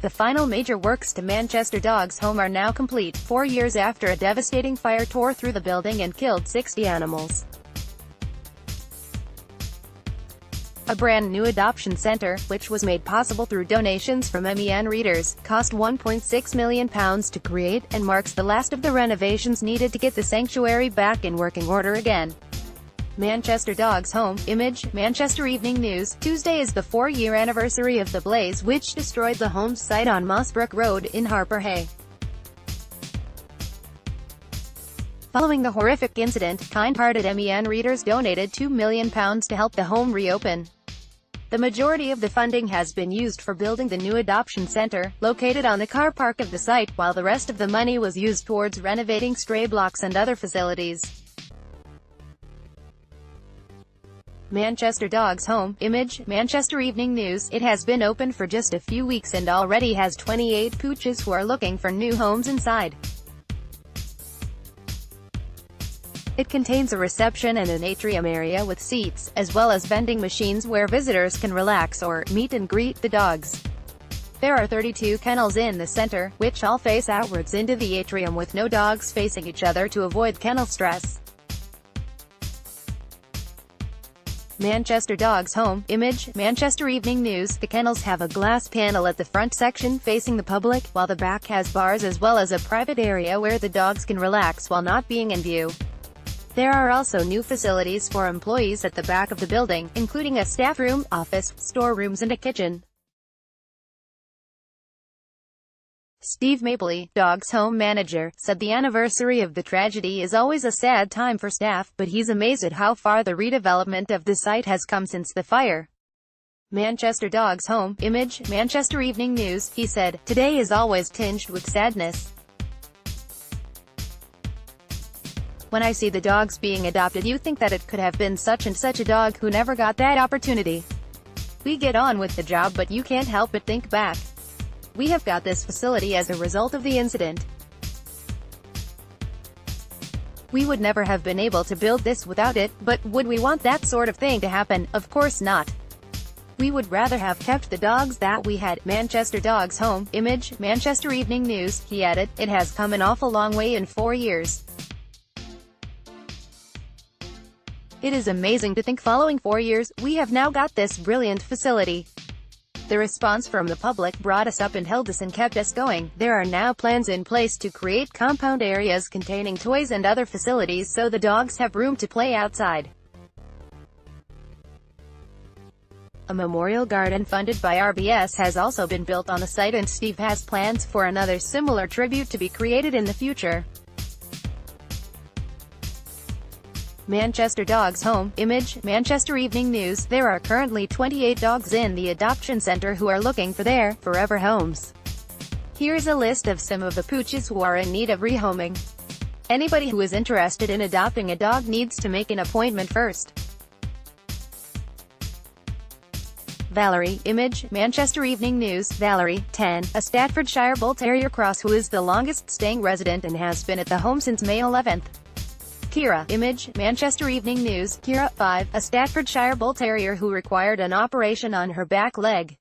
The final major works to Manchester Dog's home are now complete, 4 years after a devastating fire tore through the building and killed 60 animals. A brand new adoption centre, which was made possible through donations from MEN readers, cost £1.6 million to create, and marks the last of the renovations needed to get the sanctuary back in working order again. Manchester Dog's home. Image, Manchester Evening News. Tuesday is the 4-year anniversary of the blaze which destroyed the home site on Mossbrook Road in Harper Hay. Following the horrific incident, kind-hearted MEN readers donated £2 million to help the home reopen. The majority of the funding has been used for building the new adoption centre, located on the car park of the site, while the rest of the money was used towards renovating stray blocks and other facilities. Manchester Dog's home. Image, Manchester Evening News. It has been open for just a few weeks and already has 28 pooches who are looking for new homes inside. It contains a reception and an atrium area with seats, as well as vending machines where visitors can relax or meet and greet the dogs. There are 32 kennels in the center, which all face outwards into the atrium with no dogs facing each other to avoid kennel stress. Manchester Dog's home. Image, Manchester Evening News. The kennels have a glass panel at the front section facing the public, while the back has bars as well as a private area where the dogs can relax while not being in view. There are also new facilities for employees at the back of the building, including a staff room, office, storerooms and a kitchen. Steve Mapley, Dog's home manager, said the anniversary of the tragedy is always a sad time for staff, but he's amazed at how far the redevelopment of the site has come since the fire. Manchester Dog's home. Image, Manchester Evening News. He said, "Today is always tinged with sadness. When I see the dogs being adopted, you think that it could have been such and such a dog who never got that opportunity. We get on with the job, but you can't help but think back. We have got this facility as a result of the incident. We would never have been able to build this without it, but would we want that sort of thing to happen? Of course not. We would rather have kept the dogs that we had." Manchester Dog's home. Image, Manchester Evening News. He added, "It has come an awful long way in 4 years. It is amazing to think following 4 years, we have now got this brilliant facility. The response from the public brought us up and held us and kept us going. There are now plans in place to create compound areas containing toys and other facilities so the dogs have room to play outside." A memorial garden funded by RBS has also been built on the site, and Steve has plans for another similar tribute to be created in the future. Manchester Dog's home. Image, Manchester Evening News. There are currently 28 dogs in the adoption centre who are looking for their forever homes. Here's a list of some of the pooches who are in need of rehoming. Anybody who is interested in adopting a dog needs to make an appointment first. Valerie. Image, Manchester Evening News. Valerie, 10, a Staffordshire Bull Terrier cross who is the longest staying resident and has been at the home since May 11th. Kira. Image, Manchester Evening News. Kira, 5, a Staffordshire Bull Terrier who required an operation on her back leg.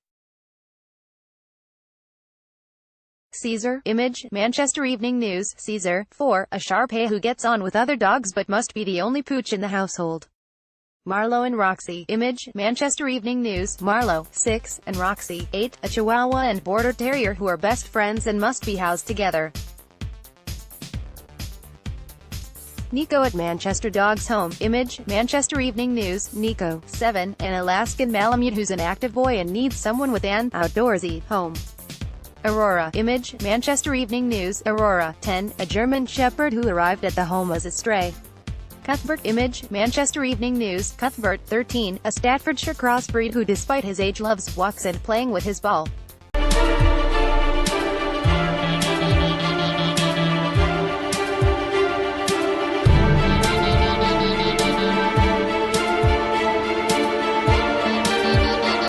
Caesar. Image, Manchester Evening News. Caesar, 4, a Shar Pei who gets on with other dogs but must be the only pooch in the household. Marlo and Roxy. Image, Manchester Evening News. Marlo, 6, and Roxy, 8, a Chihuahua and Border Terrier who are best friends and must be housed together. Nico at Manchester Dog's home. Image, Manchester Evening News. Nico, 7, an Alaskan Malamute who's an active boy and needs someone with an outdoorsy home. Aurora. Image, Manchester Evening News. Aurora, 10, a German Shepherd who arrived at the home as a stray. Cuthbert. Image, Manchester Evening News. Cuthbert, 13, a Staffordshire crossbreed who despite his age loves walks and playing with his ball.